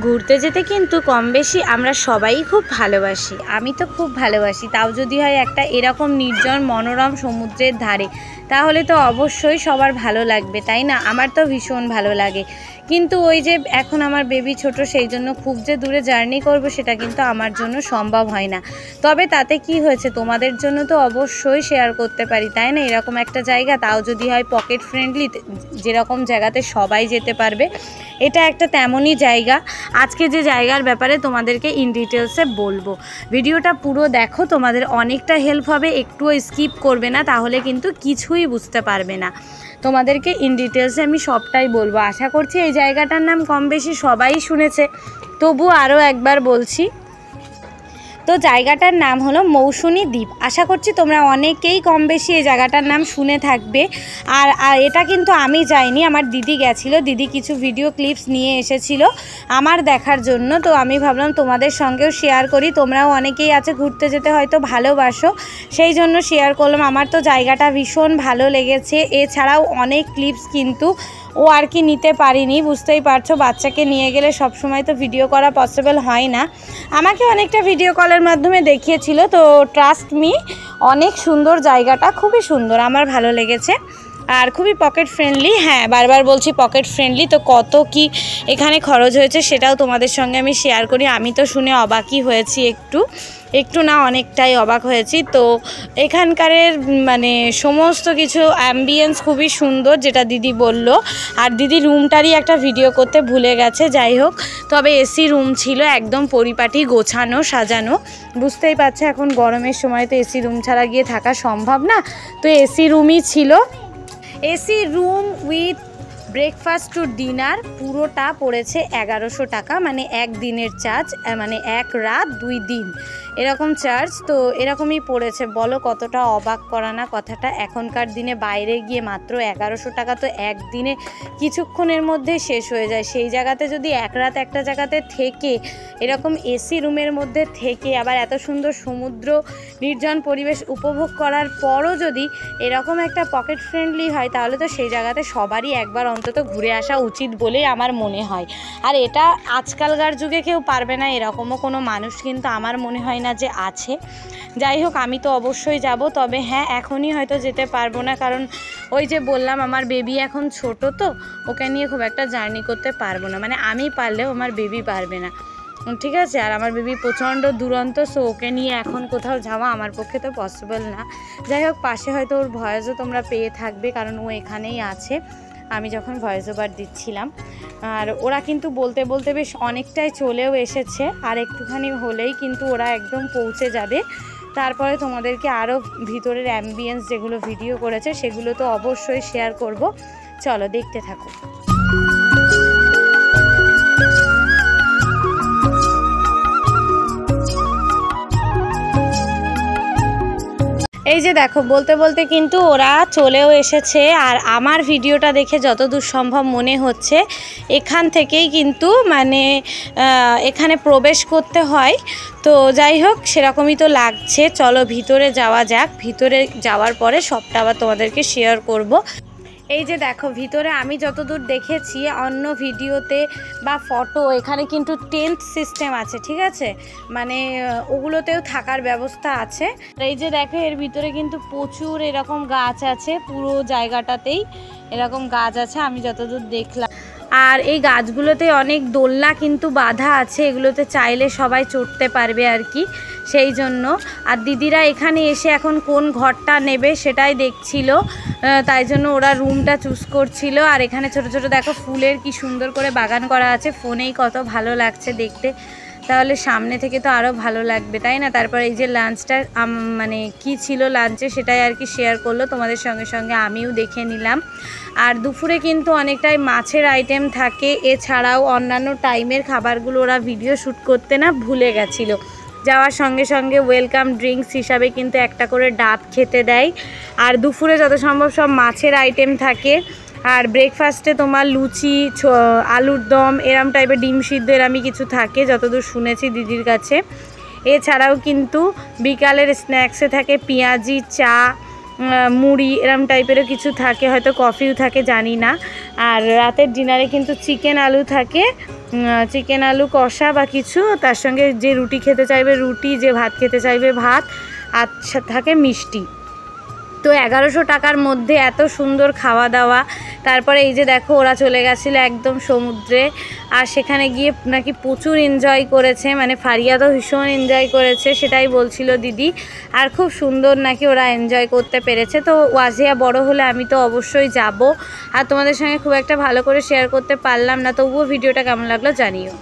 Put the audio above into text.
ঘুরতে যেতে কিন্তু কম বেশি আমরা সবাই খুব ভালোবাসি। আমি তো খুব ভালোবাসি, তাও যদি হয় একটা এরকম নির্জন মনোরম সমুদ্রের ধারে, তাহলে তো অবশ্যই সবার ভালো লাগবে, তাই না? আমার তো ভীষণ ভালো লাগে। কিন্তু ওই যে এখন আমার বেবি ছোট, সেই জন্য খুব যে দূরে জার্নি করব সেটা কিন্তু আমার জন্য সম্ভব হয় না। তবে তাতে কি হয়েছে, তোমাদের জন্য তো অবশ্যই শেয়ার করতে পারি, তাই না? এরকম একটা জায়গা, তাও যদি হয় পকেট ফ্রেন্ডলি, যেরকম জায়গাতে সবাই যেতে পারবে, এটা একটা তেমনই জায়গা। আজকে যে জায়গার ব্যাপারে তোমাদেরকে ইন ডিটেলসে বলবো, ভিডিওটা পুরো দেখো, তোমাদের অনেকটা হেল্প হবে। একটুও স্কিপ করবে না, তাহলে কিন্তু কিছুই বুঝতে পারবে না। তোমাদেরকে ইন ডিটেলসে আমি সবটাই বলবো। আশা করছি এই জায়গাটার নাম কম বেশি সবাই শুনেছে, তবু আরও একবার বলছি। তো জায়গাটার নাম হলো মৌসুনী দ্বীপ। আশা করছি তোমরা অনেকেই কম বেশি এই জায়গাটার নাম শুনে থাকবে। আর এটা কিন্তু আমি যাইনি, আমার দিদি গেছিলো। দিদি কিছু ভিডিও ক্লিপস নিয়ে এসেছিল আমার দেখার জন্য, তো আমি ভাবলাম তোমাদের সঙ্গেও শেয়ার করি। তোমরাও অনেকেই আছে ঘুরতে যেতে হয়তো ভালোবাসো, সেই জন্য শেয়ার করলাম। আমার তো জায়গাটা ভীষণ ভালো লেগেছে। এছাড়াও অনেক ক্লিপস কিন্তু ও আর কি নিতে পারিনি, বুঝতেই পারছো, বাচ্চাকে নিয়ে গেলে সব সময় তো ভিডিও করা পসিবল হয় না। আমাকে অনেকটা ভিডিও কলের মাধ্যমে দেখিয়েছিল। তো ট্রাস্ট মি, অনেক সুন্দর জায়গাটা, খুবই সুন্দর, আমার ভালো লেগেছে। আর খুবই পকেট ফ্রেন্ডলি। হ্যাঁ, বারবার বলছি পকেট ফ্রেন্ডলি। তো কত কি এখানে খরচ হয়েছে সেটাও তোমাদের সঙ্গে আমি শেয়ার করি। আমি তো শুনে অবাকই হয়েছি, একটু না অনেকটাই অবাক হয়েছি। তো এখানকারের মানে সমস্ত কিছু অ্যাম্বিয়েন্স খুবই সুন্দর, যেটা দিদি বলল। আর দিদি রুমটারই একটা ভিডিও করতে ভুলে গেছে, যাই হোক। তবে এসি রুম ছিল, একদম পরিপাটি গোছানো সাজানো। বুঝতেই পারছো এখন গরমের সময় তো এসি রুম ছাড়া গিয়ে থাকা সম্ভব না, তো এসি রুমই ছিল। AC room with breakfast to dinner পুরোটা পড়েছে 1100 টাকা, মানে এক দিনের চার্জ, মানে এক রাত 2 দিন এরকম চার্জ। তো এরকমই পড়েছে। বলো কতটা অবাক করা না কথাটা। এখনকার দিনে বাইরে গিয়ে মাত্র 1100 টাকা, তো একদিনে কিছুক্ষণের মধ্যে শেষ হয়ে যায়। সেই জায়গাতে যদি এক রাত একটা জায়গাতে থেকে, এরকম এসি রুমের মধ্যে থেকে, আবার এত সুন্দর সমুদ্র নির্জন পরিবেশ উপভোগ করার পরও যদি এরকম একটা পকেট ফ্রেন্ডলি হয়, তাহলে তো সেই জায়গাতে সবারই একবার অন্তত ঘুরে আসা উচিত বলেই আমার মনে হয়। আর এটা আজকালকার যুগে কেউ পারবে না, এরকমও কোনো মানুষ কিন্তু আমার মনে হয় না যে আছে। যাই হোক, আমি তো অবশ্যই যাব। তবে হ্যাঁ, এখনই হয়তো যেতে পারবো না, কারণ ওই যে বললাম আমার বেবি এখন ছোট, তো ওকে নিয়ে খুব একটা জার্নি করতে পারবো না। মানে আমি পারলেও আমার বেবি পারবে না, ঠিক আছে? আর আমার বেবি প্রচণ্ড দুরন্ত, সো ওকে নিয়ে এখন কোথাও যাওয়া আমার পক্ষে তো পসিবল না। যাই হোক, পাশে হয়তো ওর ভয়েসও তোমরা পেয়ে থাকবে, কারণ ও এখানেই আছে আমি যখন ভয়েস ওভার দিচ্ছিলাম। আর ওরা কিন্তু বলতে বলতে বেশ অনেকটাই চলেও এসেছে, আর একটুখানি হলেই কিন্তু ওরা একদম পৌঁছে যাবে। তারপরে তোমাদেরকে আরও ভিতরের অ্যাম্বিয়েন্স যেগুলো ভিডিও করেছে সেগুলো তো অবশ্যই শেয়ার করব। চলো দেখতে থাকো। এই যে দেখো, বলতে বলতে কিন্তু ওরা চলেও এসেছে। আর আমার ভিডিওটা দেখে যতদূর সম্ভব মনে হচ্ছে এখান থেকেই কিন্তু মানে এখানে প্রবেশ করতে হয়। তো যাই হোক, সেরকমই তো লাগছে। চলো ভিতরে যাওয়া যাক। ভিতরে যাওয়ার পরে সবটা আবার তোমাদেরকে শেয়ার করব। এই যে দেখো, ভিতরে আমি যতদূর দেখেছি অন্য ভিডিওতে বা ফটো, এখানে কিন্তু টেন্ট সিস্টেম আছে, ঠিক আছে? মানে ওগুলোতেও থাকার ব্যবস্থা আছে। এই যে দেখো, এর ভিতরে কিন্তু প্রচুর এরকম গাছ আছে, পুরো জায়গাটাতেই এরকম গাছ আছে আমি যতদূর দেখলাম। আর এই গাছগুলোতে অনেক দোলনা কিন্তু বাঁধা আছে, এগুলোতে চাইলে সবাই চড়তে পারবে আর কি, সেই জন্য। আর দিদিরা এখানে এসে এখন কোন ঘরটা নেবে সেটাই দেখছিল, তাই জন্য ওরা রুমটা চুজ করছিল। আর এখানে ছোট ছোট দেখো ফুলের কি সুন্দর করে বাগান করা আছে, ফোনেই কত ভালো লাগছে দেখতে, তাহলে সামনে থেকে তো আরও ভালো লাগবে, তাই না? তারপর এই যে লাঞ্চটা মানে কি ছিল লাঞ্চে সেটাই আর কি শেয়ার করলো তোমাদের সঙ্গে সঙ্গে, আমিও দেখে নিলাম। আর দুপুরে কিন্তু অনেকটাই মাছের আইটেম থাকে, এছাড়াও অন্যান্য টাইমের খাবারগুলো ওরা ভিডিও শ্যুট করতে না ভুলে গেছিলো। যাওয়ার সঙ্গে সঙ্গে ওয়েলকাম ড্রিঙ্কস হিসাবে কিন্তু একটা করে ডাব খেতে দেয়। আর দুপুরে যত সম্ভব সব মাছের আইটেম থাকে। আর ব্রেকফাস্টে তোমার লুচি, আলুর দম, এরম টাইপের ডিম সিদ্ধ এরমই কিছু থাকে যতদূর শুনেছি দিদির কাছে। এছাড়াও কিন্তু বিকালের স্ন্যাক্সে থাকে পেঁয়াজি, চা, মুড়ি, এরম টাইপেরও কিছু থাকে, হয়তো কফিও থাকে, জানি না। আর রাতের ডিনারে কিন্তু চিকেন আলু থাকে, চিকেন আলু কষা বা কিছু, তার সঙ্গে যে রুটি খেতে চাইবে রুটি, যে ভাত খেতে চাইবে ভাত, আর থাকে মিষ্টি। তো 1100 টাকার মধ্যে এত সুন্দর খাওয়া দাওয়া। তারপরে এই যে দেখো ওরা চলে গেছিলো একদম সমুদ্রে, আর সেখানে গিয়ে নাকি প্রচুর এনজয় করেছে, মানে ফারিয়াদও ভীষণ এনজয় করেছে, সেটাই বলছিল দিদি। আর খুব সুন্দর নাকি ওরা এনজয় করতে পেরেছে। তো ওয়াজিয়া বড় হলে আমি তো অবশ্যই যাব, আর তোমাদের সঙ্গে খুব একটা ভালো করে শেয়ার করতে পারলাম না, তবুও ভিডিওটা কেমন লাগলো জানিও।